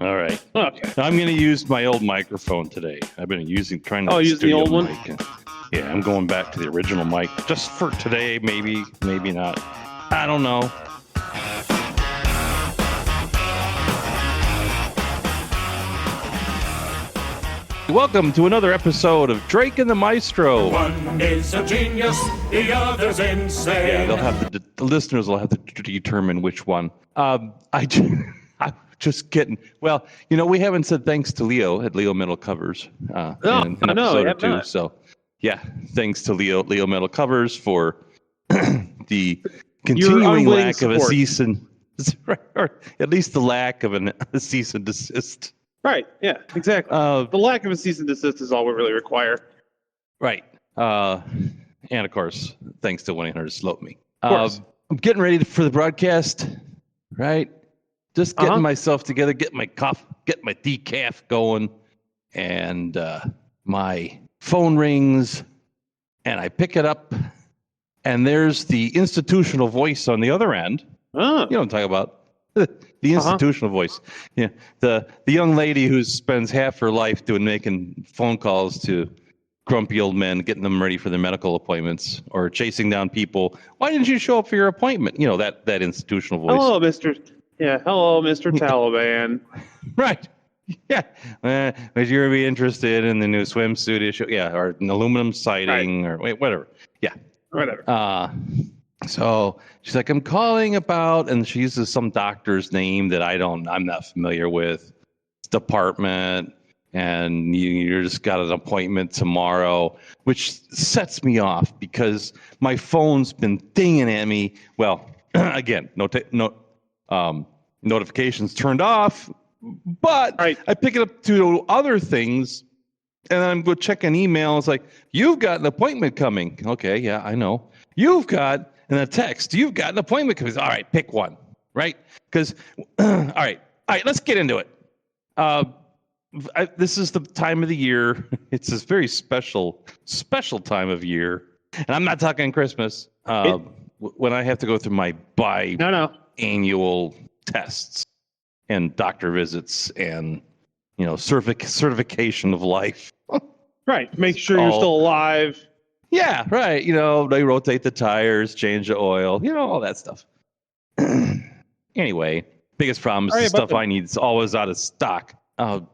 All right. Okay. I'm going to use my old microphone today. I've been trying to use the old one? mic. Yeah, I'm going back to the original mic just for today. Maybe not. I don't know. Welcome to another episode of Drake and the Maestro. One is a genius, the other's insane. Yeah, they'll have the listeners will have to determine which one. I'm just kidding. Well, we haven't said thanks to Leo at Leo Metal Covers in episode or two. Not. So, yeah, thanks to Leo Metal Covers for the continuing lack of a cease and or at least the lack of a cease and desist. Right. Yeah. Exactly. The lack of a cease and desist is all we really require. Right. And of course, thanks to 1-800-SLOPE-ME. I'm getting ready for the broadcast. Right. Just getting myself together, get my decaf going, and my phone rings, and I pick it up, and there's the institutional voice on the other end. You know what I'm talking about. The institutional voice. Yeah, the young lady who spends half her life making phone calls to grumpy old men, getting them ready for their medical appointments, or chasing down people. Why didn't you show up for your appointment? That institutional voice. Hello, Mr. Taliban. Right. Yeah. Would you be interested in the new swimsuit issue? Yeah, or an aluminum siding, or whatever. Yeah. Whatever. So she's like, I'm calling about, and she uses some doctor's name that I'm not familiar with. Department, and you just got an appointment tomorrow, which sets me off because my phone's been dinging at me. Well, again, notifications turned off, but I pick it up to other things, and I'm going to check an email. It's like, you've got an appointment coming. Okay, yeah, I know. You've got, and a text, you've got an appointment coming. All right, pick one, right? Because, all right, let's get into it. This is the time of the year. It's this very special time of year. And I'm not talking Christmas. When I have to go through my annual tests and doctor visits and certification of life. Right. Make sure you're still alive. Yeah, right. They rotate the tires, change the oil, all that stuff. Anyway, biggest problem is the stuff I need is always out of stock.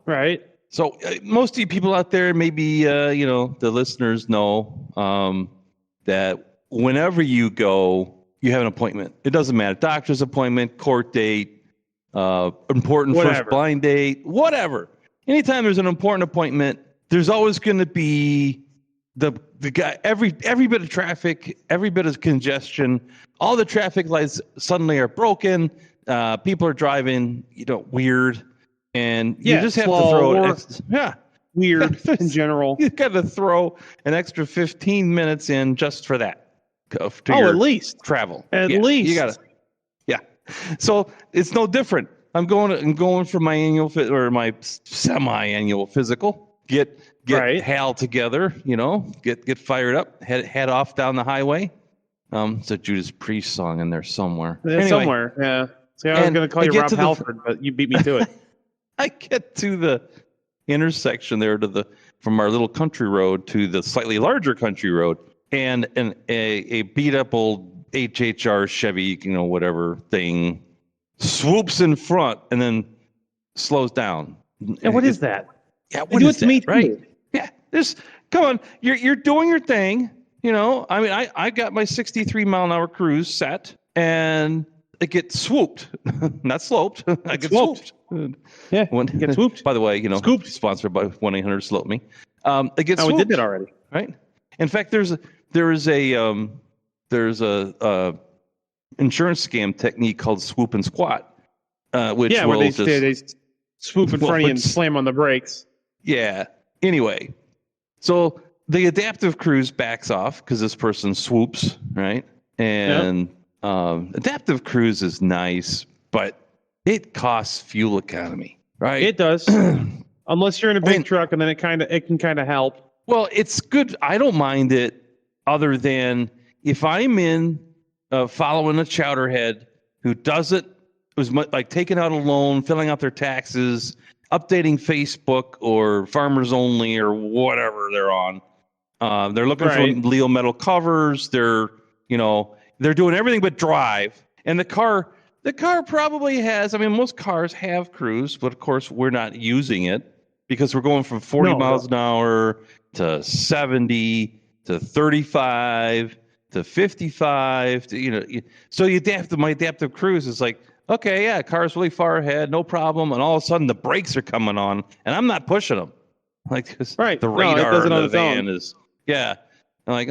Right. So most of you people out there, maybe the listeners know that whenever you go, you have an appointment. It doesn't matter. Doctor's appointment, court date, important first blind date, whatever. Anytime there's an important appointment, there's always going to be the guy, every bit of traffic, every bit of congestion, all the traffic lights suddenly are broken. People are driving, weird. And you just have to throw weird in general. You got to throw an extra 15 minutes in just for that. At least travel. At least you got to. Yeah. So it's no different. I'm going for my annual or my semi-annual physical. Get Hal together. Get fired up. Head off down the highway. It's a Judas Priest song in there somewhere. Somewhere. Yeah. See, I was going to call you Rob Halford, but you beat me to it. I get to the intersection there from our little country road to the slightly larger country road, and a beat up old HHR Chevy, whatever thing, swoops in front and then slows down. And what is that? Yeah, what is that? Me too. Right? Yeah, come on, you're doing your thing. I got my 63 mile an hour cruise set, and I get swooped, not sloped. I get swooped. Yeah, get swooped. By the way, scooped. Sponsored by 1-800-SLOPE-ME. It gets swooped. We did that already, right? In fact, there is a insurance scam technique called swoop and squat, which where they swoop in front of you and slam on the brakes. Yeah. Anyway, so the adaptive cruise backs off because this person swoops, right? And adaptive cruise is nice, but it costs fuel economy, right? It does. Unless you're in a big truck, and then it can kind of help. Well, it's good. I don't mind it, other than if I'm in following a chowderhead who doesn't was like taking out a loan, filling out their taxes, updating Facebook or Farmers Only or whatever they're on. They're looking for Leo metal covers. They're doing everything but drive. And the car probably has. I mean, most cars have cruise, but of course we're not using it because we're going from 40 miles an hour to 70 to 35 to 55 to So my adaptive cruise is like, okay, yeah, car's really far ahead, no problem, and all of a sudden the brakes are coming on, and I'm not pushing them. Like the radar in the van is, I'm like,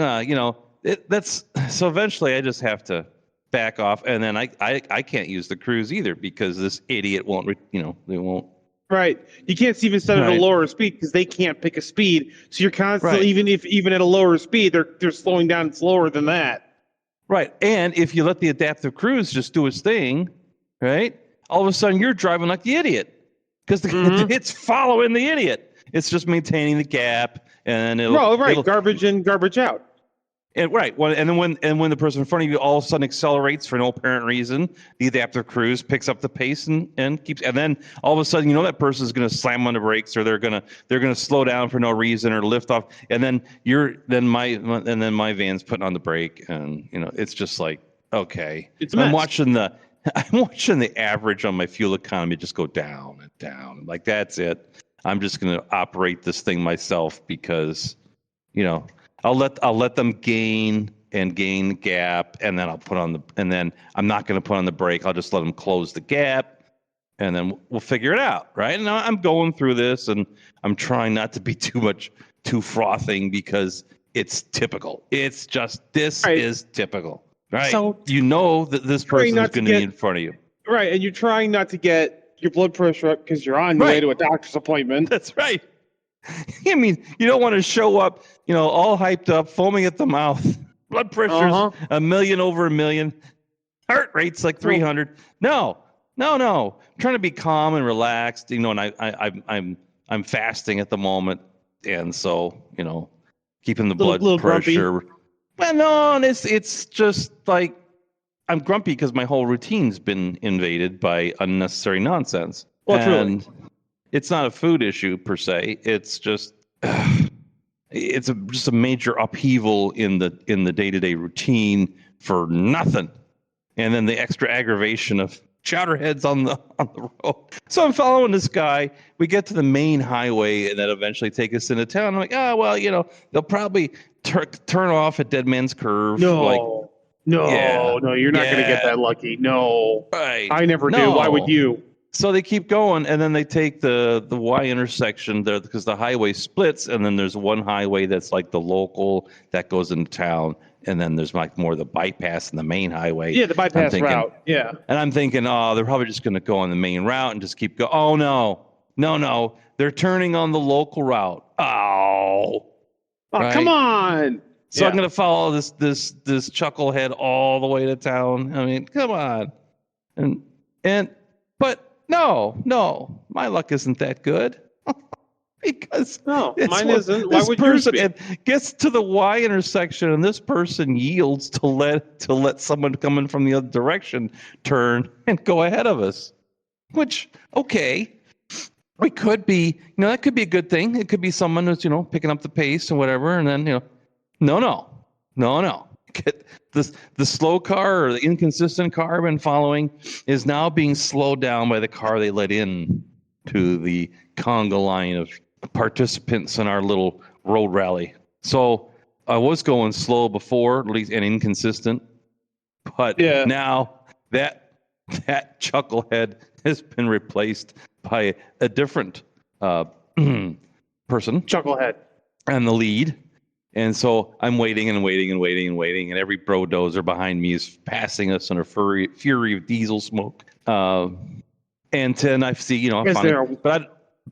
that's so. Eventually, I just have to back off, and then I can't use the cruise either because this idiot won't. They won't. Right, you can't even set it at a lower speed because they can't pick a speed. So you're constantly, even at a lower speed, they're slowing down slower than that. Right, and if you let the adaptive cruise just do its thing, right, all of a sudden you're driving like the idiot because it's following the idiot. It's just maintaining the gap, and it'll garbage in, garbage out. And when the person in front of you all of a sudden accelerates for no apparent reason, the adaptive cruise picks up the pace and keeps. And then all of a sudden, that person is going to slam on the brakes, or they're going to slow down for no reason, or lift off. And then my van's putting on the brake, and it's just like, okay, I'm watching the average on my fuel economy just go down and down. Like, that's it. I'm just going to operate this thing myself because, I'll let them gain gap, and then I'm not going to put on the brake. I'll just let them close the gap, and then we'll figure it out, right? And I'm going through this, and I'm trying not to be too frothing because it's typical. It's just is typical, right? So that this person is going to be in front of you, right? And you're trying not to get your blood pressure up because you're on your way to a doctor's appointment. That's right. I mean, you don't want to show up, all hyped up, foaming at the mouth, blood pressure's a million over a million, heart rate's like 300. No. I'm trying to be calm and relaxed, and I'm fasting at the moment, and so keeping the blood pressure. Grumpy. Well, no, it's just like I'm grumpy because my whole routine's been invaded by unnecessary nonsense. Well, truly. It's not a food issue per se. It's just just a major upheaval in the day-to-day routine for nothing, and then the extra aggravation of chowderheads on the road. So I'm following this guy. We get to the main highway, and then eventually take us into town. I'm like, they'll probably turn off at Dead Man's Curve. No, you're not going to get that lucky. No, right? I never do. Why would you? So they keep going, and then they take the Y intersection there because the highway splits, and then there's one highway that's like the local that goes into town, and then there's like more the bypass and the main highway. Yeah, the bypass route. Yeah. And I'm thinking, they're probably just going to go on the main route and just keep going. Oh, no. They're turning on the local route. Oh, right? Come on. So I'm going to follow this chucklehead all the way to town. I mean, come on. But no, my luck isn't that good. Because mine isn't. Why would yours be? It gets to the Y intersection, and this person yields to let someone coming from the other direction turn and go ahead of us. Which, okay, we could be, that could be a good thing. It could be someone who's, picking up the pace and whatever, and then, no. The slow car or the inconsistent car I've been following is now being slowed down by the car they let in to the conga line of participants in our little road rally. So I was going slow before, at least, and inconsistent, but now that chucklehead has been replaced by a different person, chucklehead, and the lead. And so I'm waiting, and every brodozer behind me is passing us in a fury of diesel smoke. And then I see,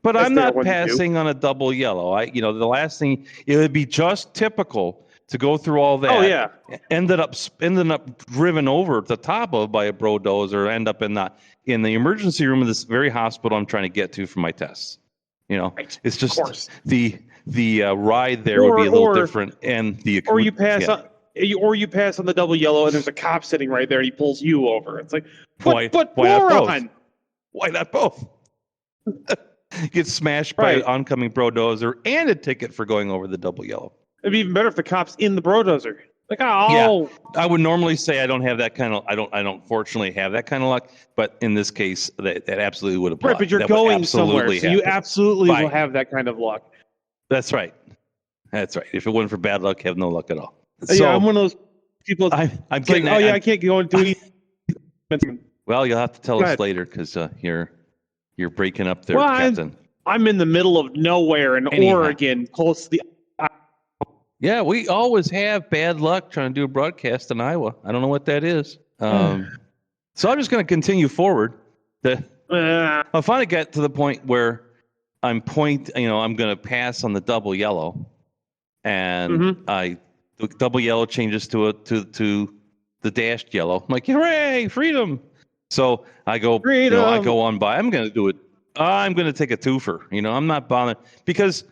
but I'm not passing on a double yellow. The last thing, it would be just typical to go through all that. Oh yeah. Ended up driven over at the top of by a brodozer, end up in the emergency room of this very hospital I'm trying to get to for my tests. Right. It's just the ride there would be a little different, and or you pass on the double yellow and there's a cop sitting right there and he pulls you over. It's like, why moron? Why not both? Get smashed by an oncoming bulldozer and a ticket for going over the double yellow. It'd be even better if the cop's in the bulldozer. Like, yeah, I would normally say I don't have that kind of. I don't fortunately have that kind of luck. But in this case, that absolutely would apply. Right, but you're going somewhere, so you absolutely will have that kind of luck. That's right. That's right. If it wasn't for bad luck, have no luck at all. So, yeah, I'm one of those people. I'm getting. Like, I can't go and do anything. Well, you'll have to tell us later because you're breaking up there, Captain. I'm in the middle of nowhere in Oregon, close to the. Yeah, we always have bad luck trying to do a broadcast in Iowa. I don't know what that is. So I'm just going to continue forward. I finally got to the point where I'm going to pass on the double yellow, and the double yellow changes to the dashed yellow. I'm like, hooray, freedom! So I go, I go on by. I'm going to do it. I'm going to take a twofer. I'm not bothered because.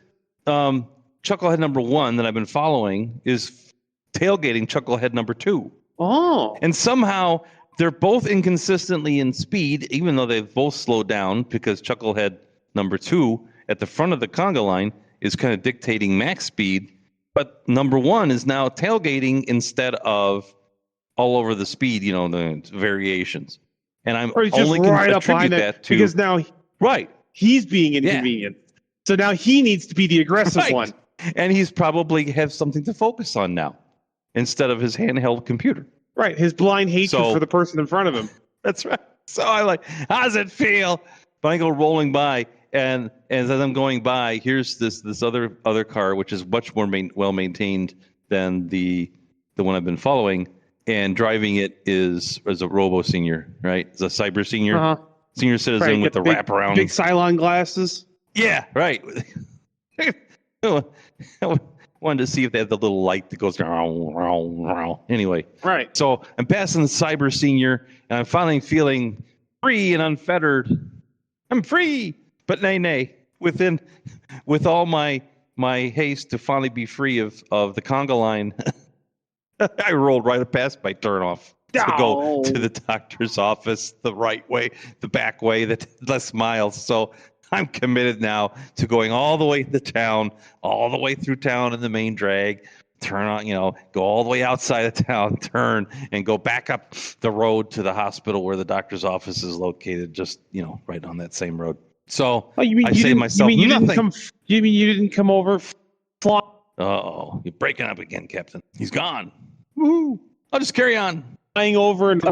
Chucklehead number 1 that I've been following is tailgating Chucklehead number 2. Oh. And somehow they're both inconsistently in speed, even though they've both slowed down because Chucklehead number 2 at the front of the conga line is kind of dictating max speed. But number 1 is now tailgating instead of all over the speed, the variations. And I'm only going to attribute that to... Because now he's being inconvenient. Yeah. So now he needs to be the aggressive one. And he's probably have something to focus on now instead of his handheld computer. Right. His blind hatred for the person in front of him. That's right. So I like, how does it feel? But I go rolling by, and as I'm going by, here's this other car, which is much more well maintained than the one I've been following. And driving it is a robo senior, right? It's a cyber senior, senior citizen with the wraparound. Big Cylon glasses. Yeah, right. I wanted to see if they had the little light that goes anyway. Right. So I'm passing the cyber senior, and I'm finally feeling free and unfettered. I'm free, but nay. With all my haste to finally be free of the conga line, I rolled right past my turnoff to go to the doctor's office the right way, the back way, the less miles. So I'm committed now to going all the way to town, all the way through town in the main drag, turn on, go all the way outside of town, turn, and go back up the road to the hospital where the doctor's office is located, just, right on that same road. So I say to myself, nothing. You mean you didn't come over? Uh-oh, you're breaking up again, Captain. He's gone. Woohoo! I'll just carry on. Flying over and...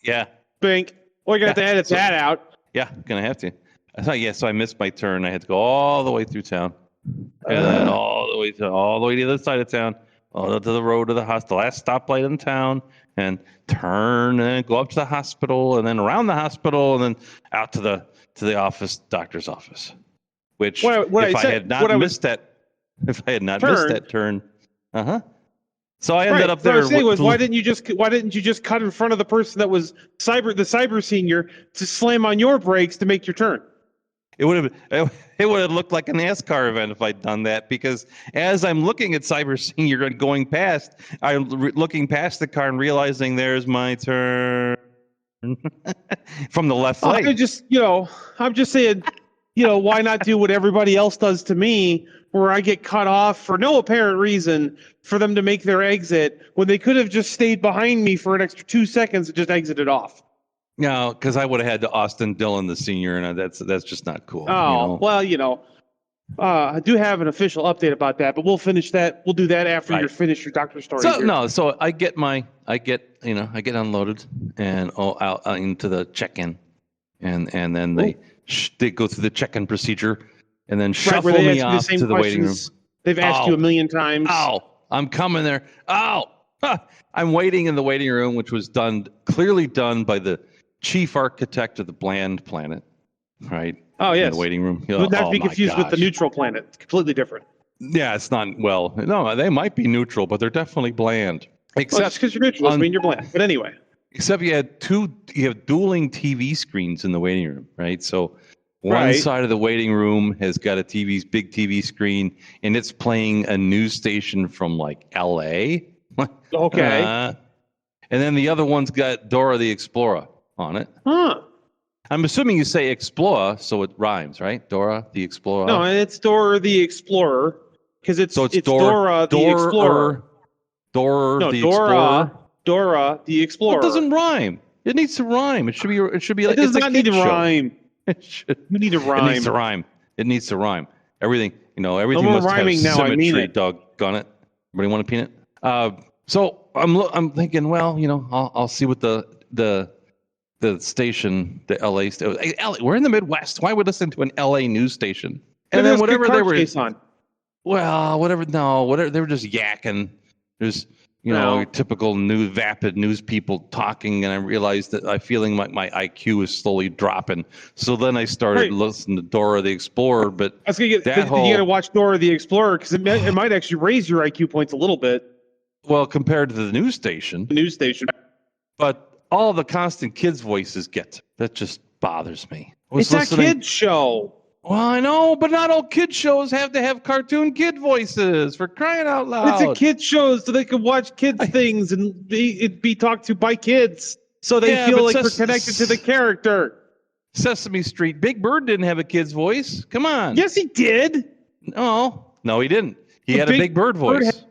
Yeah. Bink. Well, you're going to have to edit that out. Yeah, gonna have to. So I missed my turn. I had to go all the way through town, and then all the way to the other side of town, all to the road to the hospital, the last stoplight in town, and turn and go up to the hospital, and then around the hospital, and then out to the office, doctor's office. Which, if I had not missed that turn, So I ended up there. What I was saying was, why didn't you just cut in front of the person that was the cyber senior to slam on your brakes to make your turn? It would have looked like a NASCAR event if I'd done that, because as I'm looking at cyber senior and going past, I'm looking past the car and realizing there's my turn from the left lane. I'm just saying, why not do what everybody else does to me, where I get cut off for no apparent reason for them to make their exit when they could have just stayed behind me for an extra 2 seconds and just exited off. No, because I would have had to Austin Dillon the senior, and that's just not cool. Oh, well, I do have an official update about that, but we'll finish that. We'll do that after you finish your doctor story. So I get unloaded and out into the check-in, and then they go through the check-in procedure. And then shuffle me off to the waiting room. They've asked you a million times. Oh, I'm coming there. Oh, I'm waiting in the waiting room, which was clearly done by the chief architect of the Bland Planet, right? Oh, yes. In the waiting room. Would not be confused with the Neutral Planet. It's completely different. Yeah, it's not. Well, no, they might be neutral, but they're definitely bland. Except just because you're neutral doesn't mean you're bland. But anyway. Except you have dueling TV screens in the waiting room, right? So One side of the waiting room has got a big TV screen, and it's playing a news station from like L.A. Okay. And then the other one's got Dora the Explorer on it. Huh. I'm assuming you say Explorer, so it rhymes, right? Dora the Explorer. No, it's Dora the Explorer because it's Dora the Explorer. Dora the Explorer. Dora the Explorer. Well, it doesn't rhyme. It needs to rhyme. It should be like it does not need to rhyme. You need to rhyme. It needs to rhyme. It needs to rhyming. Everything must have now, symmetry. I mean it. Doggone it. Everybody want a peanut? So I'm thinking, well, I'll see what the station, the LA we're in the Midwest. Why would listen to an LA news station? And then whatever they were on. Well, whatever they were just yakking. There's typical vapid news people talking, and I realized that I'm feeling like my IQ is slowly dropping. So then I started listening to Dora the Explorer. But I was gonna you got to watch Dora the Explorer because it might actually raise your IQ points a little bit. Well, compared to the news station. But all the constant kids' voices that just bothers me. It's a kid show. Well, I know, but not all kid shows have to have cartoon kid voices, for crying out loud. It's a kid show, so they can watch kids things and be talked to by kids, so they feel like they're connected to the character. Sesame Street. Big Bird didn't have a kid's voice. Come on. Yes, he did. No, he didn't. He had a Big Bird voice.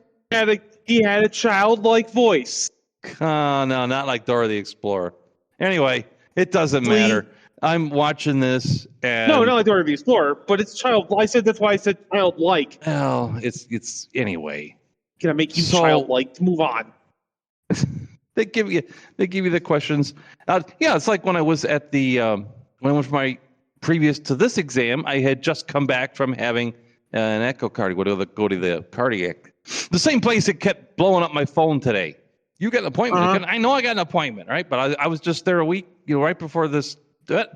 He had a childlike voice. No, not like Dora the Explorer. Anyway, it doesn't matter. I'm watching this, and no, not like Dora the Explorer, but it's child. That's why I said childlike. Well, it's anyway. Can I make you childlike? Move on. They give you the questions. It's like when I was at when I went for my previous to this exam, I had just come back from having an echocardiography. Go to the cardiac. The same place that kept blowing up my phone today. You got an appointment. I know I got an appointment, right? But I was just there a week, right before this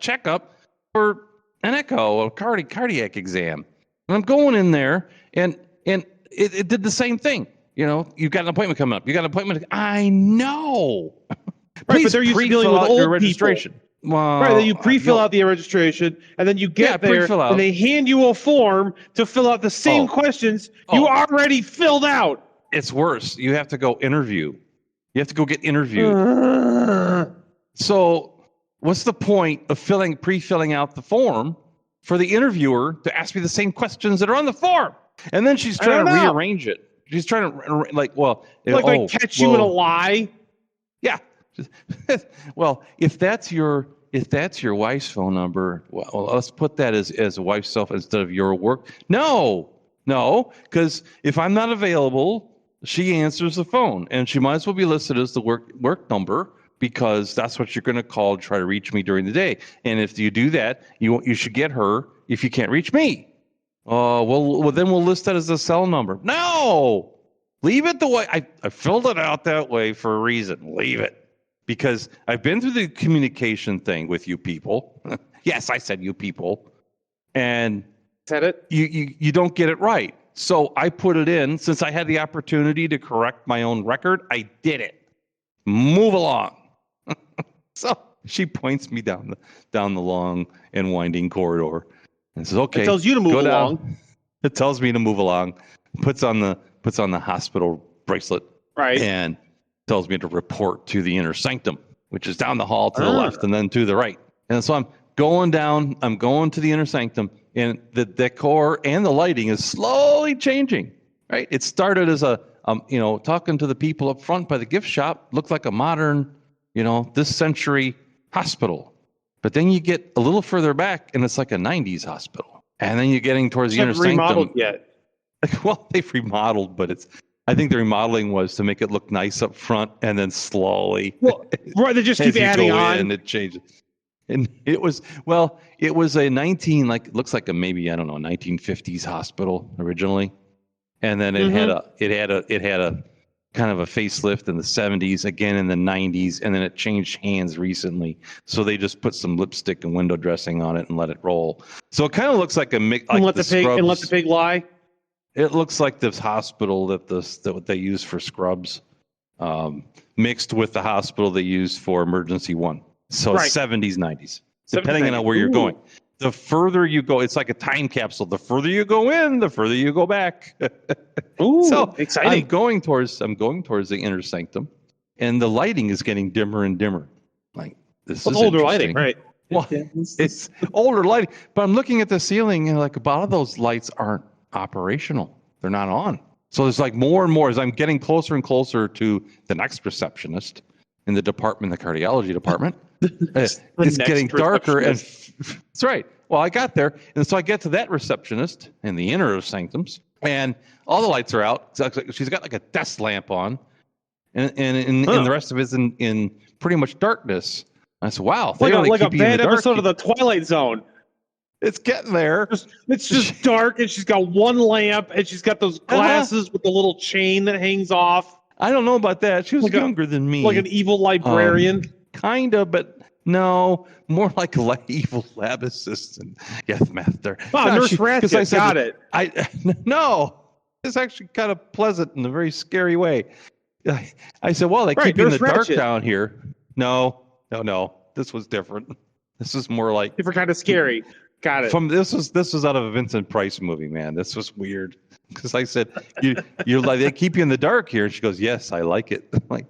checkup for an echo, a cardiac exam. And I'm going in there, and it did the same thing. You've got an appointment coming up. You got an appointment. I know. Right, but they're used to dealing with old registration. People. Right, then you pre-fill out the registration, and then you get there, and they hand you a form to fill out the same questions you already filled out. It's worse. You have to go interview. You have to go get interviewed. So what's the point of pre-filling out the form for the interviewer to ask me the same questions that are on the form? And then she's trying to rearrange it. She's trying to catch you in a lie. Yeah. Well, if that's your wife's phone number, well, let's put that as a wife's cell phone instead of your work. No, because if I'm not available, she answers the phone, and she might as well be listed as the work number, because that's what you're going to call to try to reach me during the day. And if you do that, you should get her if you can't reach me. Well, then we'll list that as a cell number. No, leave it the way I filled it out that way for a reason. Leave it, because I've been through the communication thing with you people. Yes, I said you people, and said it. You don't get it right. So I put it in. Since I had the opportunity to correct my own record, I did it. Move along. So she points me down the long and winding corridor and says, "Okay." It tells you to move along. It tells me to move along. Puts on the hospital bracelet, right, and tells me to report to the inner sanctum, which is down the hall to the left and then to the right. And so I'm going down. I'm going to the inner sanctum, and the decor and the lighting is slowly changing. Right, it started as talking to the people up front by the gift shop, looked like a modern, this century hospital. But then you get a little further back, and it's like a 90s hospital. And then you're getting towards the inner sanctum. Remodeled yet? Well, they've remodeled, but I think the remodeling was to make it look nice up front, and then slowly. Well, right, they just keep adding on, and it changes. And it was a looks like a maybe 1950s hospital originally. And then it had a kind of a facelift in the 70s, again in the 90s, and then it changed hands recently. So they just put some lipstick and window dressing on it and let it roll. So it kind of looks like a mix. And let the pig lie. It looks like this hospital that they use for Scrubs, mixed with the hospital they use for Emergency One. So 70s, 90s, depending on where you're going. the further you go, it's like a time capsule. The further you go in, the further you go back. Ooh, so exciting. I'm going towards the inner sanctum, and the lighting is getting dimmer and dimmer. Like this is older interesting. lighting, right? Well, it's older lighting, but I'm looking at the ceiling and like a lot of those lights aren't operational. They're not on. So there's like more and more as I'm getting closer and closer to the next receptionist in the department, the cardiology department. It's getting darker, and that's right. Well, I got there, and so I get to that receptionist in the inner sanctums, and all the lights are out. She's got like a desk lamp on, and the rest of it's in pretty much darkness. I said, "Wow, they like a bad episode of the Twilight Zone." It's getting there. It's just dark, and she's got one lamp, and she's got those glasses with the little chain that hangs off. I don't know about that. She was like younger than me, like an evil librarian. Kind of, but no, more like an evil lab assistant. Yes, master. Oh, no, Nurse Ratchet, got it. No, it's actually kind of pleasant in a very scary way. I said, well, they keep you in the dark down here. No. This was different. This is more like different kind of scary. Got it. This was out of a Vincent Price movie, man. This was weird because I said, you're like they keep you in the dark here, and she goes, yes, I like it. I'm like,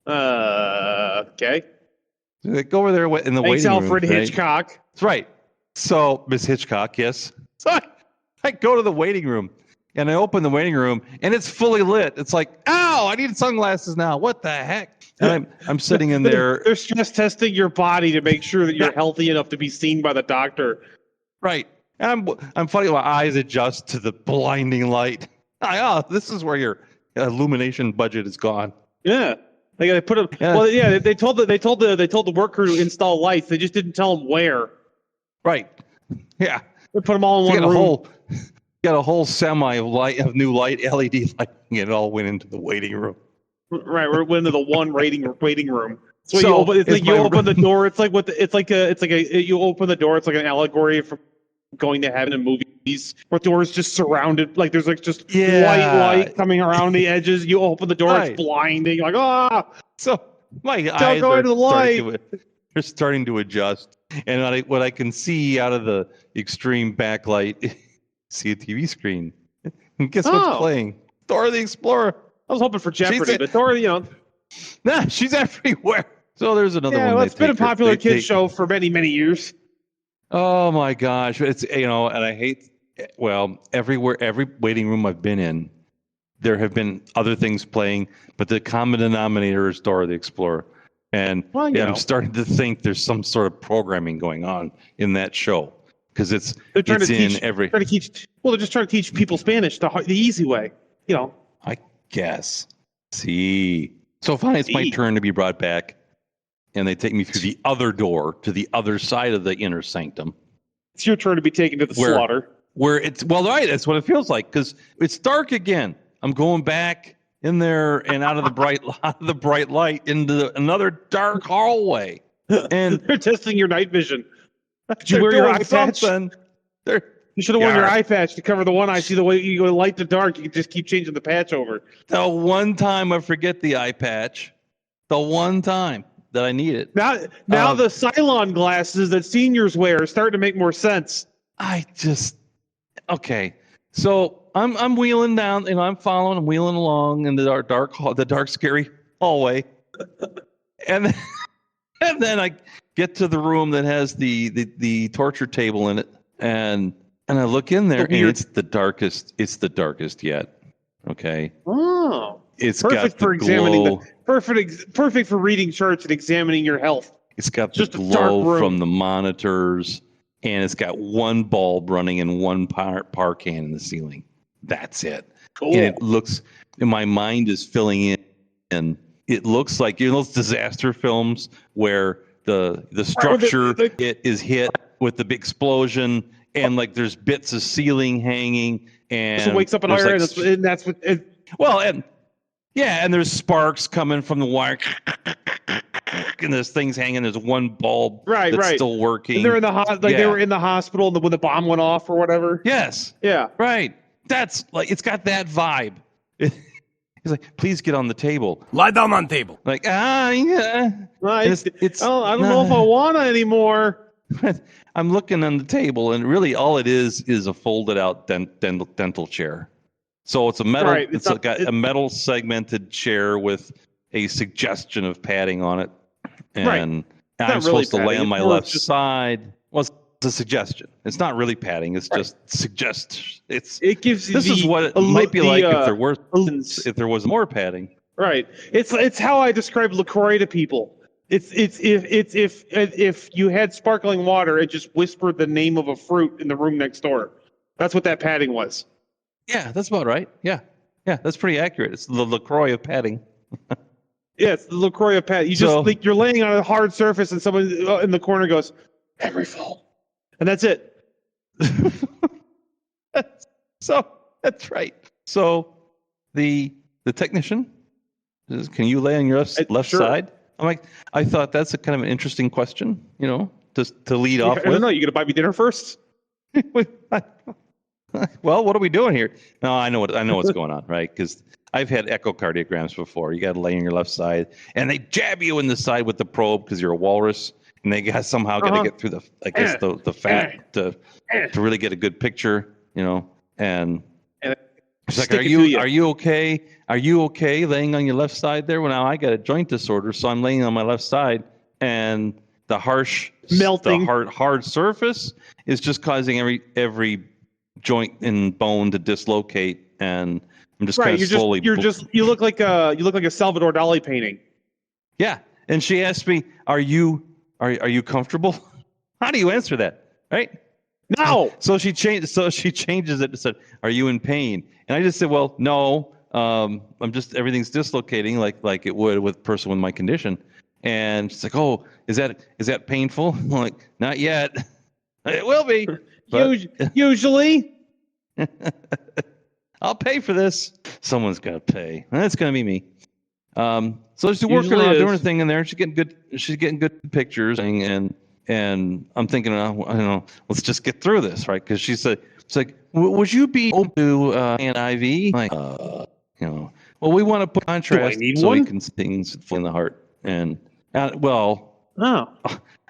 okay. They go over there in the waiting room. Alfred Hitchcock. That's right. So Miss Hitchcock, yes. So I go to the waiting room, and I open the waiting room, and it's fully lit. It's like, ow! I need sunglasses now. What the heck? And I'm sitting in there. They're stress testing your body to make sure that you're healthy enough to be seen by the doctor. Right. And I'm funny. My eyes adjust to the blinding light. This is where your illumination budget is gone. Yeah. They put them. Yeah. Well, yeah. They told the work crew to install lights. They just didn't tell them where. Right. Yeah. They put them all in one room. Got a whole semi-light of new light, LED lighting. It all went into the waiting room. Right, we went into the one waiting room. So you open the door. It's like you open the door. It's like an allegory from going to heaven in movies, where the door is just surrounded. Like there's like just white light coming around the edges. You open the door, it's blinding. You're like So my eyes are starting to adjust, and what I can see out of the extreme backlight, see a TV screen. And guess what's playing? Dora the Explorer. I was hoping for Jeopardy, but Dora, Nah, she's everywhere. So there's another one. Well, it's been a popular kids show for many, many years. Oh my gosh. It's, and I hate, every waiting room I've been in, there have been other things playing, but the common denominator is Dora the Explorer. And I'm starting to think there's some sort of programming going on in that show. Because they're just trying to teach people Spanish the easy way, I guess. See. So finally, it's my turn to be brought back, and they take me through the other door to the other side of the inner sanctum. It's your turn to be taken to the slaughter. Where it's right. That's what it feels like because it's dark again. I'm going back in there and out of the bright light into another dark hallway, and they're testing your night vision. Did you wear your eye patch? You should have worn your eye patch to cover the one eye. See the way you go light to dark, you can just keep changing the patch over. The one time I forget the eye patch, the one time that I need it. Now the Cylon glasses that seniors wear are starting to make more sense. Okay. So I'm wheeling down, and I'm wheeling along in the dark, scary hallway, and then I get to the room that has the torture table in it, and I look in there, and it's the darkest. It's the darkest yet. Okay. Oh, it's perfect got for examining perfect for reading charts and examining your health. It's got the glow from the monitors, and it's got one bulb running in one par can in the ceiling. That's it. Cool. And it looks. And my mind is filling in, and it looks like those disaster films where the structure is hit with the big explosion. And like there's bits of ceiling hanging, and it wakes up an iron, and that's what. And there's sparks coming from the wire, and there's things hanging. There's one bulb that's still working. And they're in the they were in the hospital when the bomb went off or whatever. Yes. Yeah. Right. That's like it's got that vibe. He's like, please get on the table. Lie down on table. Like yeah. I don't know if I want to anymore. I'm looking on the table, and really all it is a folded out dental chair. So it's a metal. Right, It's got a metal segmented chair with a suggestion of padding on it, and I'm supposed to lay on my left side. Well, it's a suggestion. It's not really padding. It's just suggest. It gives you. This is what it might be like if there was more padding. Right. It's how I describe LaCroix to people. It's if you had sparkling water and just whispered the name of a fruit in the room next door. That's what that padding was. Yeah, that's about right. Yeah, that's pretty accurate. It's the LaCroix of padding. Yeah, it's the LaCroix of padding. You just think you're laying on a hard surface, and someone in the corner goes, "Henry fall," and that's it. So that's right. So the technician says, "Can you lay on your left side?" I'm like, I thought that's a kind of an interesting question, to lead off with. I don't know. You gonna buy me dinner first? Well, what are we doing here? No, I know what's going on, right? Because I've had echocardiograms before. You got to lay on your left side, and they jab you in the side with the probe because you're a walrus, and they somehow got to get through the fat to really get a good picture, And it's like, are you okay? Are you okay laying on your left side there? Well, now I got a joint disorder, so I'm laying on my left side, and the harsh melting, hard surface is just causing every joint and bone to dislocate, and I'm just kind of slowly. You look like a Salvador Dali painting. Yeah, and she asked me, "Are you comfortable?" How do you answer that, right? No. So she changes it and said, "Are you in pain?" And I just said, "Well, no. Everything's dislocating like it would with a person with my condition." And she's like, "Oh, is that painful?" I'm like, "Not yet. It will be." Usually. I'll pay for this. Someone's got to pay. That's going to be me. So she's working around doing her thing in there. She's getting good pictures, and I'm thinking, I don't know, let's just get through this, right? Because she said, it's like, would you be open to an IV? Like, well, we want to put contrast so we can see things in the heart. And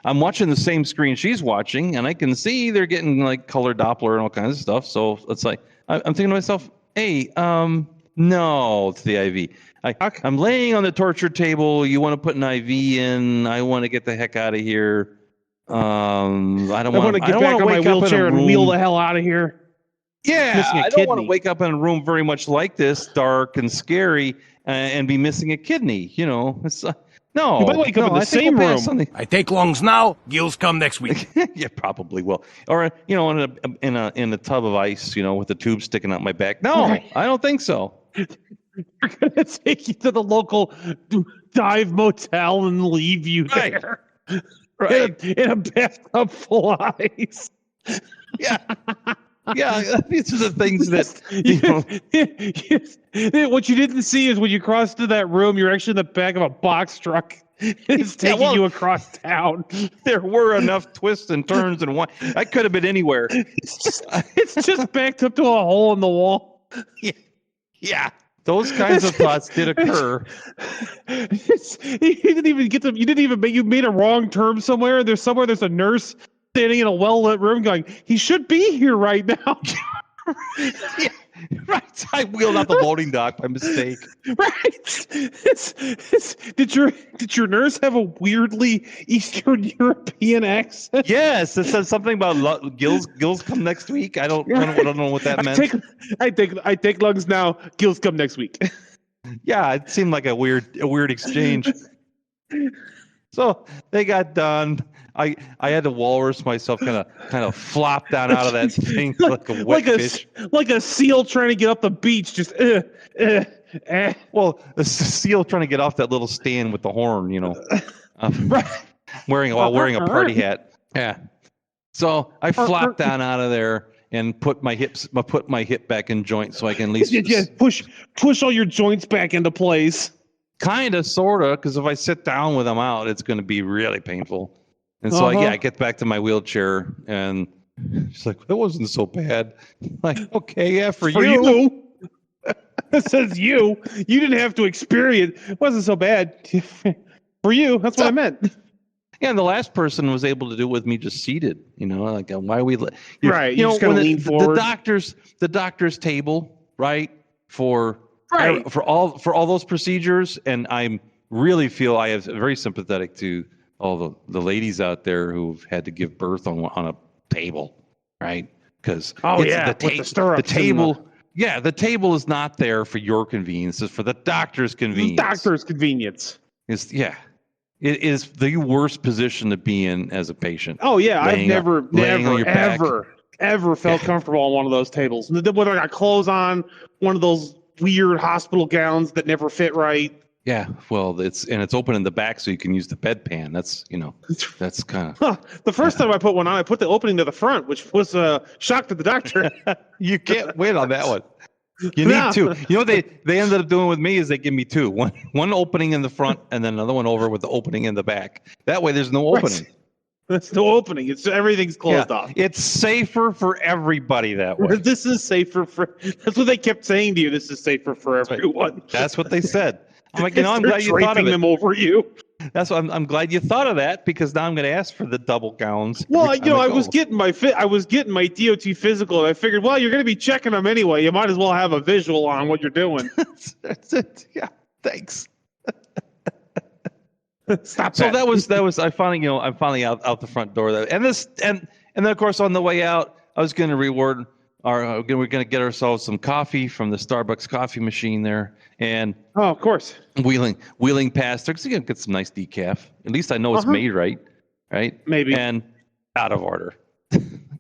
I'm watching the same screen she's watching, and I can see they're getting like color Doppler and all kinds of stuff. So it's like, I'm thinking to myself, hey, no, it's the IV. I'm laying on the torture table. You want to put an IV in? I want to get the heck out of here. I want to get back on my wheelchair and wheel the hell out of here. Yeah, I don't want to wake up in a room very much like this, dark and scary, and be missing a kidney. It's no. You might wake up in the same room. I take lungs now. Gills come next week. Yeah, probably will. Or in a tub of ice, with the tube sticking out my back. No, I don't think so. They're gonna take you to the local dive motel and leave you there. Right. In a bathtub full of ice. Yeah. Yeah, these are the things that what you didn't see is when you crossed to that room, you're actually in the back of a box truck. It's taking you across town. There were enough twists and turns and I could have been anywhere. It's just backed up to a hole in the wall. Yeah. Those kinds of thoughts did occur. You made a wrong turn somewhere. There's a nurse standing in a well-lit room going, he should be here right now. Yeah, right. I wheeled out the loading dock by mistake. Right. Did your nurse have a weirdly Eastern European accent? Yes, it says something about gills come next week. I don't know what that meant. I take lungs now. Gills come next week. Yeah, it seemed like a weird exchange. So they got done. I had to walrus myself, kind of flop down out of that thing like a wet fish, like a seal trying to get up the beach. Just Well, a seal trying to get off that little stand with the horn, wearing a party hat. Yeah. So I flopped down out of there and put my hip back in joint so I can at least push all your joints back into place. Kind of, sort of, because if I sit down with them out, it's going to be really painful. And so, I get back to my wheelchair, and she's like, "That wasn't so bad." I'm like, okay, yeah, for you. It says you. You didn't have to experience. It wasn't so bad for you. That's what I meant. Yeah, and the last person was able to do it with me just seated. Like why are we? Right. You just gotta lean forward. The doctor's table, right? For Right. for all those procedures, and I really feel I am very sympathetic to all the ladies out there who've had to give birth on a table, right? Because the table. Yeah, the table is not there for your convenience; it's for the doctor's convenience. Doctor's convenience. It is the worst position to be in as a patient. Oh yeah, I've never ever felt Yeah. comfortable on one of those tables. Whether I got clothes on, one of those weird hospital gowns that never fit right. Yeah, well, it's open in the back, so you can use the bedpan. That's that's kind of. The first time I put one on, I put the opening to the front, which was a shock to the doctor. You can't win on that one. You need two. They ended up doing with me is they give me two. One opening in the front and then another one over with the opening in the back. That way there's no opening. There's no opening. Everything's closed off. It's safer for everybody that way. This is safer for. That's what they kept saying to you. This is safer for everyone. That's what they said. I'm like, I'm glad you thought of it. Them over you. That's what I'm glad you thought of that because now I'm going to ask for the double gowns. Well, I was getting my DOT physical, and I figured, well, you're going to be checking them anyway. You might as well have a visual on what you're doing. That's it. Yeah, thanks. Stop. So that was. I'm finally out the front door. And then of course on the way out, I was going to reward we're going to get ourselves some coffee from the Starbucks coffee machine there, and of course, wheeling past there because you can get some nice decaf. At least I know it's made right. Maybe. And out of order.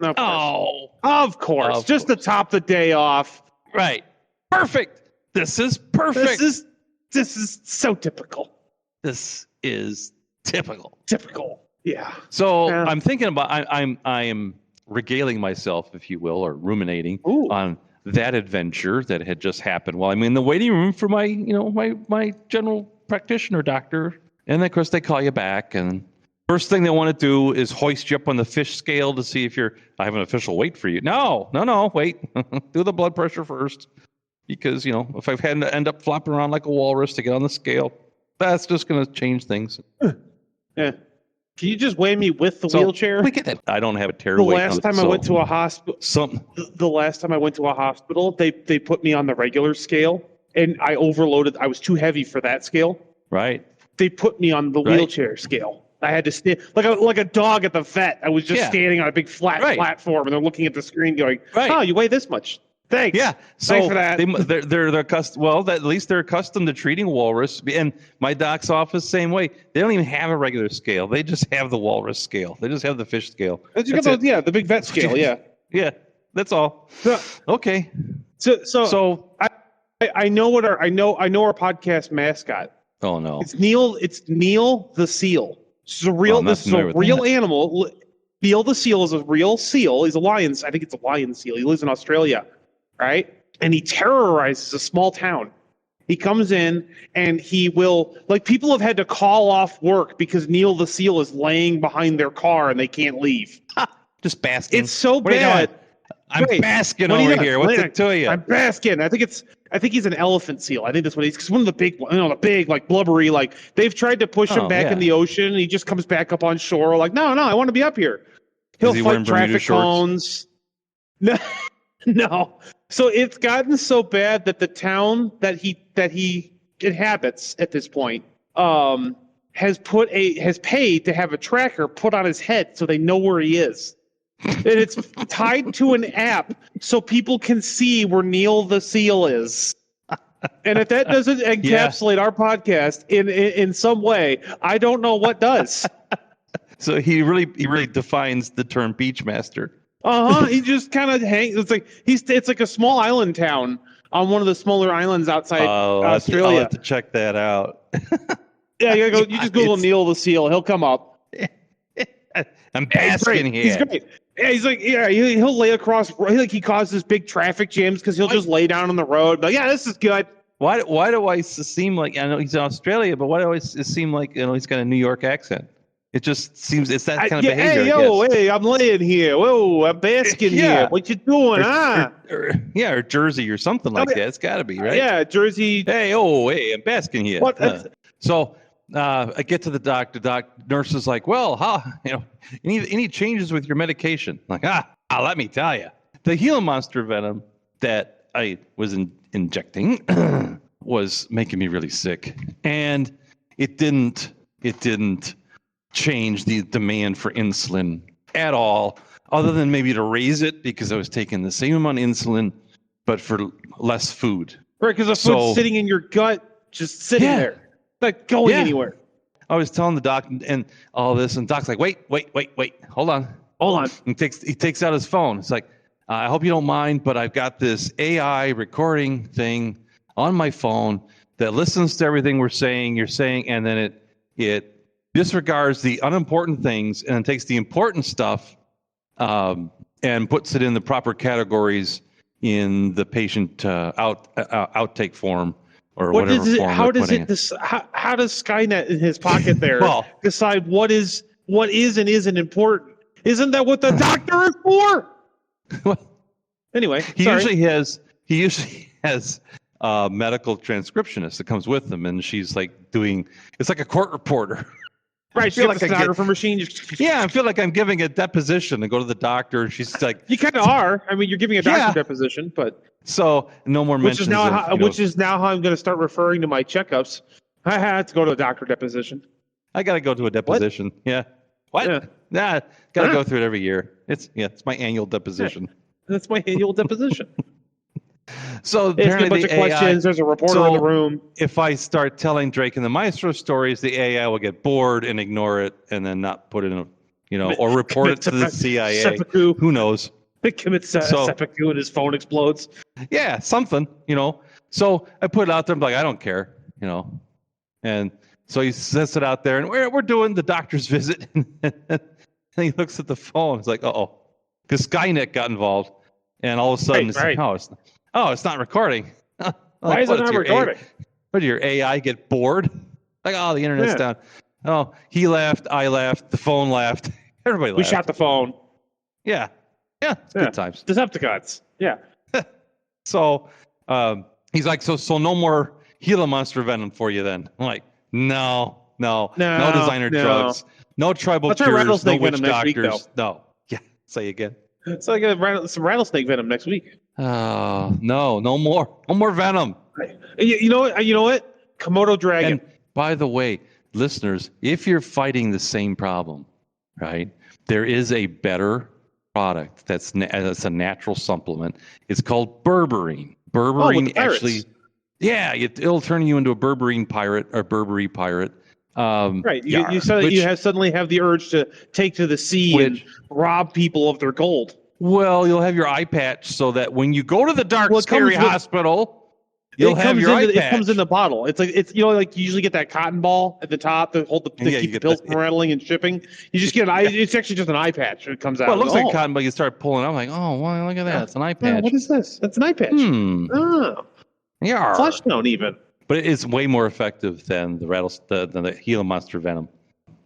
Of course. Just to top the day off. Right. Perfect. This is perfect. This is so typical. This is typical. Typical. Yeah. So I'm thinking about I am regaling myself, if you will, or ruminating on that adventure that had just happened while I'm in the waiting room for my my general practitioner doctor. And then, of course, they call you back, and first thing they want to do is hoist you up on the fish scale to see if I have an official weight for you. No, wait. Do the blood pressure first. Because, if I've had to end up flopping around like a walrus to get on the scale, that's just going to change things. Yeah. Can you just weigh me with the wheelchair? We get that. I don't have a terrible weight. The last time I went to a hospital, they put me on the regular scale, and I overloaded. I was too heavy for that scale. Right. They put me on the wheelchair scale. I had to stand like a dog at the vet. I was just standing on a big flat platform, and they're looking at the screen, going, "Oh, you weigh this much." Thanks. Yeah. Thanks for that. They're accustomed. Well, at least they're accustomed to treating walrus. And my doc's office, same way. They don't even have a regular scale. They just have the walrus scale. They just have the fish scale. The big vet scale. Yeah. Yeah. That's all. Okay. So I know our podcast mascot. Oh no. It's Neil. It's Neil the seal. This is a real animal. Neil the seal is a real seal. He's a lion. I think it's a lion seal. He lives in Australia. Right? And he terrorizes a small town. He comes in and he will, people have had to call off work because Neil the seal is laying behind their car and they can't leave. Just basking. It's so bad. I'm basking over here. What's it to you? I'm basking. I think he's an elephant seal. I think that's what he's, because one of the big, the big, blubbery, they've tried to push him back in the ocean and he just comes back up on shore no, I want to be up here. He'll fight traffic cones. No. So it's gotten so bad that the town that he inhabits at this point has paid to have a tracker put on his head so they know where he is. And it's tied to an app so people can see where Neil the seal is. And if that doesn't encapsulate our podcast in some way, I don't know what does. So he really defines the term beachmaster. He just kind of hangs. It's like a small island town on one of the smaller islands outside Australia. I'll have to check that out. Yeah, you gotta go. You just Google Neil the seal. He'll come up. I'm basking here. He's great. Yeah, he'll lay across. He causes big traffic jams because he'll just lay down on the road. But this is good. Why do I seem like, I know he's in Australia, but why do I seem like he's got a New York accent? It just seems it's that kind of behavior. Hey, I'm laying here. Whoa, I'm basking here. What you doing, or Jersey or something like that. It's got to be, right? Yeah, Jersey. Hey, I'm basking here. What? So I get to the doctor. Nurse is like, well, how, any changes with your medication? I'm like, let me tell you, the Gila monster venom that I was injecting was making me really sick, and it didn't change the demand for insulin at all, other than maybe to raise it because I was taking the same amount of insulin, but for less food. Right, because the food's sitting in your gut, just sitting there, not going anywhere. I was telling the doc and all this, and doc's like, wait, hold on. He takes out his phone. It's like, I hope you don't mind, but I've got this AI recording thing on my phone that listens to everything you're saying, and then it disregards the unimportant things and takes the important stuff and puts it in the proper categories in the patient outtake form or whatever form. How does Skynet in his pocket there decide what is and isn't important? Isn't that what the doctor is for? Well, anyway, he usually has a medical transcriptionist that comes with him, and she's like it's like a court reporter. Right, she like a stenographer machine. I feel like I'm giving a deposition and go to the doctor, and she's like, you kind of are. I mean, you're giving a doctor deposition, but so no more mentions. Which is now how I'm going to start referring to my checkups. I had to go to a doctor deposition. I got to go to a deposition. What? Yeah. What? Yeah. Nah, got to go through it every year. It's my annual deposition. Yeah. That's my annual deposition. So asking a bunch of questions. There's a reporter in the room. If I start telling Drake and the Maestro stories, the AI will get bored and ignore it, and then not put it in or report it to the CIA. Seppuku. Who knows? It commits seppuku and his phone explodes. Yeah, something. So I put it out there. I'm like, I don't care. And so he sets it out there, and we're doing the doctor's visit, and he looks at the phone. It's like, because Skynet got involved, and all of a sudden it's like, it's not recording. Why is it not recording? What did your AI get bored? Like, the internet's down. Oh, he laughed, I laughed, the phone laughed, everybody laughed. We shot the phone. Yeah, it's good times. Decepticons. Yeah. So he's like, so no more Gila monster venom for you then. I'm like, no designer drugs, no tribal cures, no witch doctors. No. Yeah, say again. So I get some rattlesnake venom next week. No more venom. You know what? Komodo dragon. And by the way, listeners, if you're fighting the same problem, right, there is a better product that's a natural supplement. It's called berberine. Berberine actually, it'll turn you into a berberine pirate or Burberry pirate. Right. You suddenly have the urge to take to the sea and rob people of their gold. Well, you'll have your eye patch so that when you go to the dark, scary hospital, you'll have your eye patch. It comes in the bottle. It's like you usually get that cotton ball at the top to hold keep the pills from rattling and shipping. You just get an eye. It's actually just an eye patch. It comes out. Well, it looks like cotton, but you start pulling. I'm like, wow, look at that. It's an eye patch. What is this? That's an eye patch. Oh, yeah. Flesh tone even. But it is way more effective than the Gila monster venom.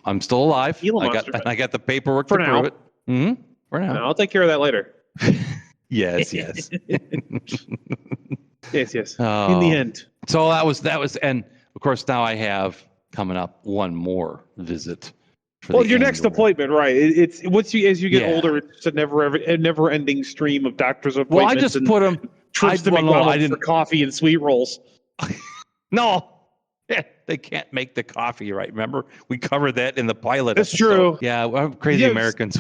I'm still alive. I got the paperwork to prove it. Mm-hmm. For now. No, I'll take care of that later. Yes. Yes. In the end. So that was, and of course now I have coming up one more visit. Your next appointment, right? It's as you get older, it's a never-ending stream of doctor's appointments. Well, I just put them. Trips to McDonald's for coffee and sweet rolls. No. They can't make the coffee, right? Remember, we covered that in the pilot. That's true. Yeah, we're crazy Americans.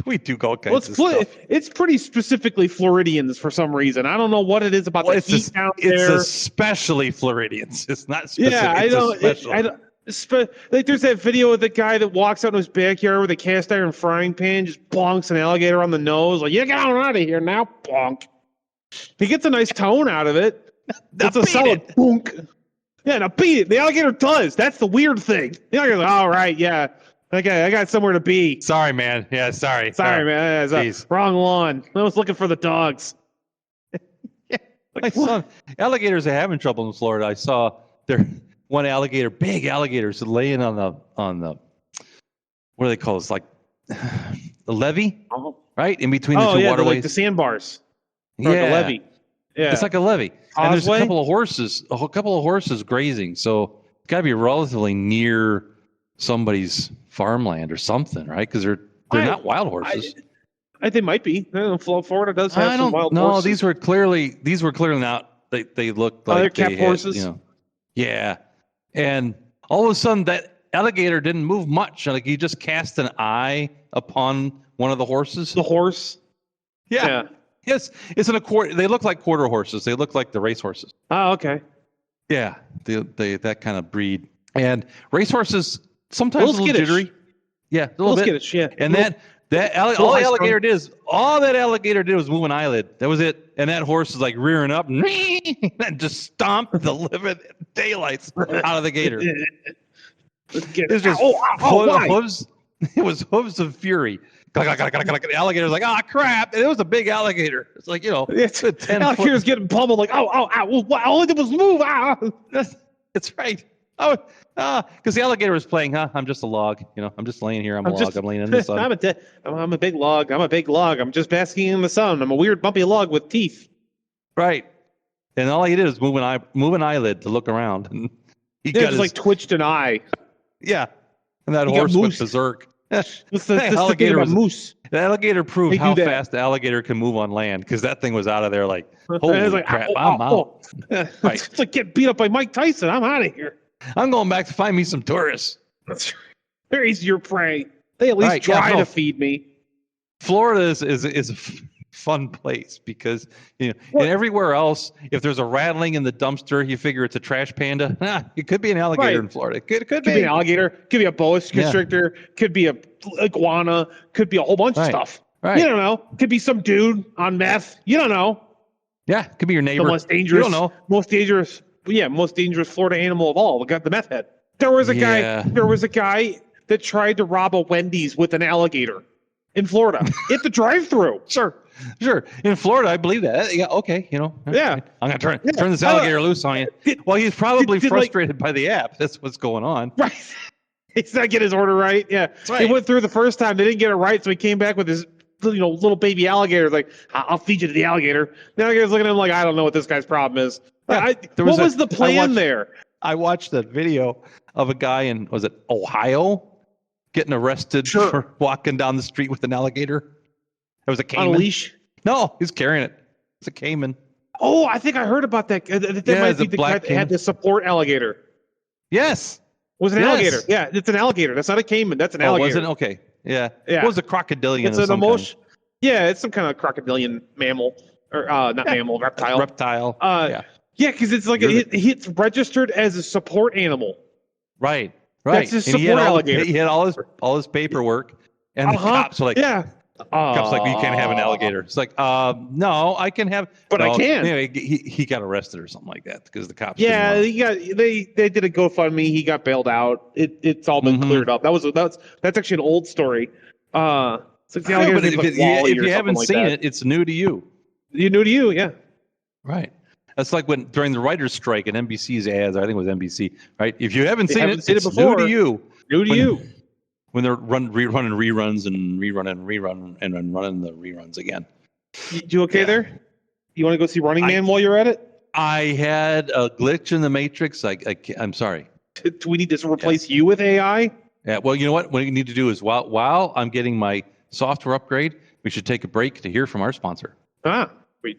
We do all kinds of stuff. It's pretty specifically Floridians for some reason. I don't know what it is about the heat down there. It's especially Floridians. It's not specific. Yeah, I don't. Like there's that video of the guy that walks out in his backyard with a cast iron frying pan, just bonks an alligator on the nose. Like, you get on out of here now, bonk. He gets a nice tone out of it. It's a solid bonk. Yeah, now beat it. The alligator does. That's the weird thing. The alligator's like, all right, yeah. Okay, I got somewhere to be. Sorry, man. Yeah, sorry. Sorry, man. Wrong lawn. I was looking for the dogs. My son, alligators are having trouble in Florida. I saw one alligator, big alligators, laying on the what do they call this? Like the levee, right in between the two waterways. Like the sandbars. Yeah, like a levee. Yeah, it's like a levee. And there's a couple of horses grazing. So got to be relatively near somebody's farmland or something, right? Because they're not wild horses. I think might be. Florida does have some wild horses. No, these were clearly not. They looked like they're cap horses. Yeah, and all of a sudden that alligator didn't move much. Like he just cast an eye upon one of the horses. The horse. Yeah. Yes, it's a quarter. They look like quarter horses. They look like the race horses. Oh, okay. Yeah, they that kind of breed. And race horses sometimes a little jittery. Yeah, a little bit. Skittish, yeah. And all that alligator did was move an eyelid. That was it. And that horse is like rearing up and just stomped the living daylights out of the gator. It's just hooves. It was hooves of fury. The alligator's like, crap. And it was a big alligator. It's like, it's a 10 alligator's getting pummeled like, ow. All I did was move. That's right. Because the alligator was playing, I'm just a log. I'm just laying here. I'm laying in the sun. I'm a big log. I'm just basking in the sun. I'm a weird bumpy log with teeth. Right. And all he did is move an eyelid to look around. And he just twitched an eye. Yeah. And that horse went berserk. The alligator was moose. The alligator proved how fast the alligator can move on land because that thing was out of there like, holy crap, I'm out. Right. It's like getting beat up by Mike Tyson. I'm out of here. I'm going back to find me some tourists. They're easier prey. They at least try to feed me. Florida is a fun place because and everywhere else, if there's a rattling in the dumpster, you figure it's a trash panda. It could be an alligator in Florida. It could be an alligator. Could be a boa constrictor. Could be a iguana. Could be a whole bunch of stuff. Right. You don't know. Could be some dude on meth. You don't know. Yeah, could be your neighbor. The most dangerous. You don't know. Most dangerous Florida animal of all. The meth head. There was a guy that tried to rob a Wendy's with an alligator in Florida. At the drive-through. Sure. In Florida, I believe that. Yeah, okay, Yeah. I'm going to turn this alligator loose on you. Well, he's probably frustrated by the app. That's what's going on. Right. He's not getting his order right. Yeah. Right. He went through the first time. They didn't get it right, so he came back with his little baby alligator. Like, I'll feed you to the alligator. The alligator's looking at him like, I don't know what this guy's problem is. What was the plan there? I watched that video of a guy in, was it Ohio, getting arrested for walking down the street with an alligator. It was a caiman. On a leash? No, he's carrying it. It's a caiman. Oh, I think I heard about that. That might be the guy that had the support alligator. Yes. It was an alligator. Yeah, it's an alligator. That's not a caiman. That's an alligator. Was it? Okay. Yeah. It was a crocodilian. It's an emotion. Yeah, it's some kind of crocodilian mammal. Or not mammal, reptile. Reptile. Yeah, because it's like it's registered as a support animal. Right. That's a support alligator. He had all his paperwork, and the cops were like, cops like, you can't have an alligator. It's like, no, I can have, but I can. Anyway, he got arrested or something like that because the cops. Yeah, they did a GoFundMe. He got bailed out. It's all been cleared up. That's actually an old story. It's like the alligator. If you haven't seen it, it's new to you. New to you, yeah. Right. That's like when during the writers' strike and NBC's ads. I think it was NBC. Right. If you haven't seen it, it's before. New to you. New to you. When they're running reruns and running the reruns again. You okay there? You want to go see Running Man while you're at it? I had a glitch in the Matrix. I'm sorry. Do we need to replace you with AI? Yeah. Well, you know what? What you need to do is while I'm getting my software upgrade, we should take a break to hear from our sponsor. We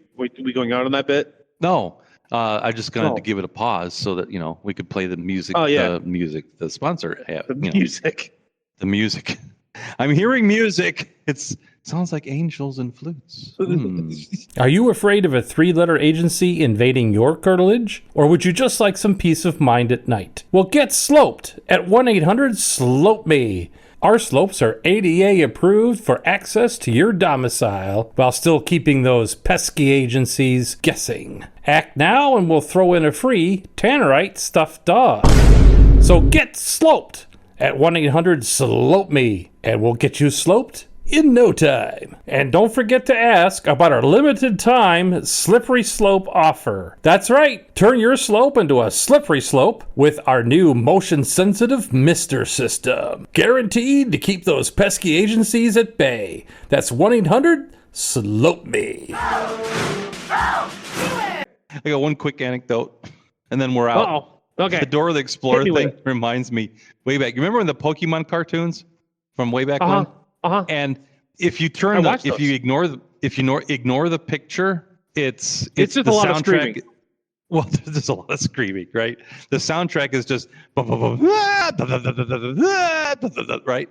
going out on that bit? No. I just going to give it a pause so that we could play the music. The sponsor. The music. I'm hearing music. It sounds like angels and flutes. Are you afraid of a 3-letter agency invading your cartilage? Or would you just like some peace of mind at night? Well, get sloped at 1-800-SLOPE-ME. Our slopes are ADA approved for access to your domicile while still keeping those pesky agencies guessing. Act now and we'll throw in a free Tannerite stuffed dog. So get sloped at 1-800-SLOPE-ME and we'll get you sloped in no time. And don't forget to ask about our limited time slippery slope offer. That's right, turn your slope into a slippery slope with our new motion sensitive mister system. Guaranteed to keep those pesky agencies at bay. That's 1-800-SLOPE-ME. I got one quick anecdote and then we're out. Okay. The Dora the Explorer Hit me thing with reminds me way back. You remember when the Pokemon cartoons from way back Uh-huh. when? Uh-huh. And if you ignore the picture, it's just the a lot of soundtrack. screaming. Well, there's a lot of screaming, right? The soundtrack is just right.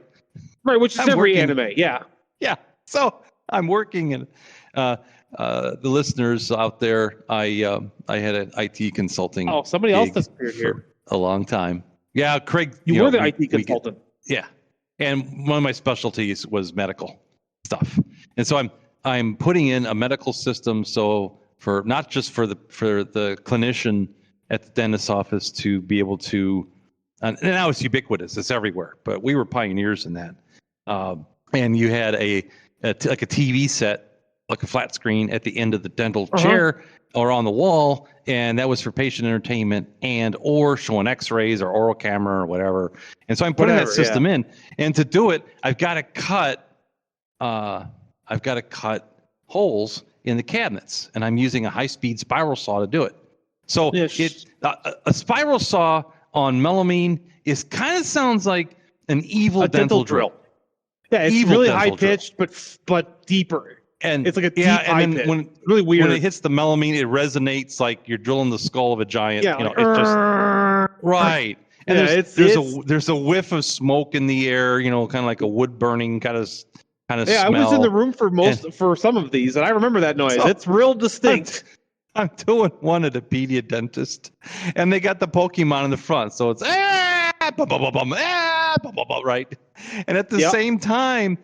Right, which is I'm every working- anime. Yeah. Yeah. So I'm working, and the listeners out there, I had an IT consulting. Oh, somebody else gig disappeared here. for a long time. Yeah, Craig. You were know, the we- IT we get- consultant. Yeah, and one of my specialties was medical stuff, and so I'm putting in a medical system, so for not just for the clinician at the dentist's office to be able to, and now it's ubiquitous, it's everywhere, but we were pioneers in that. And you had like a TV set, like a flat screen at the end of the dental chair or on the wall, and that was for patient entertainment and or showing X-rays or oral camera or whatever. And so I'm putting that system in, and to do it, I've got to cut holes in the cabinets, and I'm using a high-speed spiral saw to do it. So a spiral saw on melamine kind of sounds like an evil dental drill. Yeah, it's Evil really dental drill. high-pitched, but deeper. And it's like a deep and then high pitch. when really weird. when it hits the melamine, it resonates like you're drilling the skull of a giant. Yeah, it's just right. And Yeah, there's a whiff of smoke in the air. Kind of like a wood burning kind of Yeah, smell. I was in the room for some of these, and I remember that noise. So- It's real distinct. I'm doing one at a pedia dentist, and they got the Pokemon in the front, so it's right. And at the same time,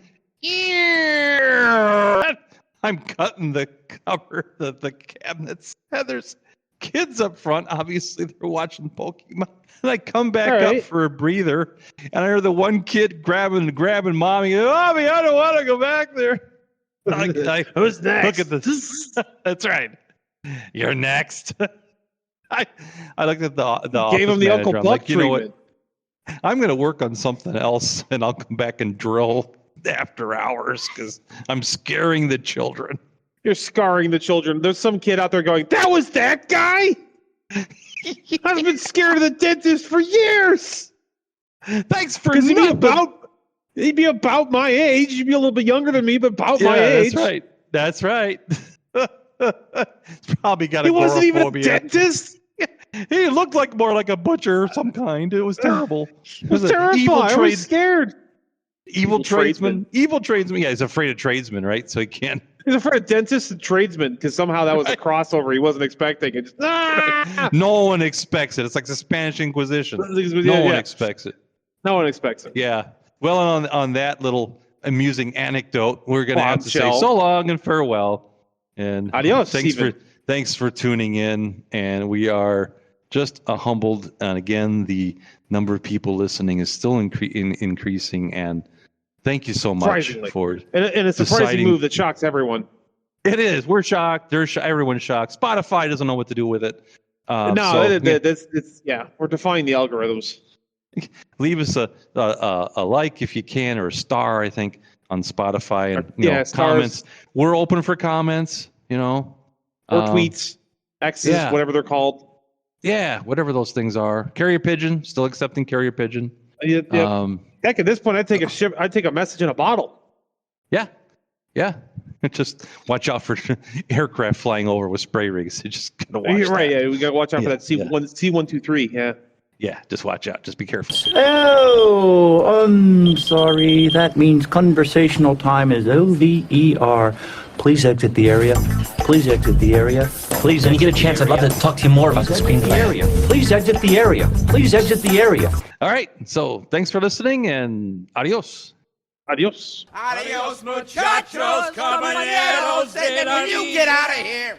I'm cutting the cover of the cabinets, and there's kids up front. Obviously, they're watching Pokemon. And I come back up for a breather, and I hear the one kid grabbing mommy. Mommy, I don't want to go back there. Who's next? Look at this. That's right. You're next. I looked at the Gave him the Uncle manager. I'm Buck like, you know treatment. what? I'm going to work on something else, and I'll come back and drill after hours because I'm scaring the children. You're scarring the children. There's some kid out there going, "That was that guy." I've been scared of the dentist for years. Thanks for He'd be about my age. He'd be a little bit younger than me, but about my age. That's right. He's probably got He a wasn't even a agoraphobia. dentist. He looked like more like a butcher of some kind. It was terrible. It was terrible. I was scared. Evil tradesman. Evil tradesman. Yeah, he's afraid of tradesmen, right? So he can't. He's afraid of dentists and tradesmen because somehow that was a crossover he wasn't expecting. It just, No one expects it. It's like the Spanish Inquisition. No one expects it. No one expects it. Yeah. Well, on that little amusing anecdote, we're going to have to say Bombshell. so long and farewell. And Adios, thanks for tuning in. And we are just humbled. And again, the number of people listening is still increasing. And thank you so much for and a surprising move that shocks everyone. It is. We're shocked. Everyone's shocked. Spotify doesn't know what to do with it. We're defying the algorithms. Leave us a like if you can, or a star, I think, on Spotify, and comments. We're open for comments, or tweets, X's, whatever they're called. Yeah, whatever those things are. Carrier pigeon, still accepting carrier pigeon. Heck, at this point, I'd take a message in a bottle. Yeah. Just watch out for aircraft flying over with spray rigs. You just gotta watch. You're right. Yeah, we gotta watch out for that C123. Yeah. Yeah, just watch out. Just be careful. Oh, I'm sorry. That means conversational time is over. Please exit the area. Please exit the area. Please. When you get a chance, I'd love to talk to you more about the screenplay. Area. Please exit the area. Please exit the area. All right. So thanks for listening, and adios. Adios. Adios, muchachos, caballeros. When you get out of here.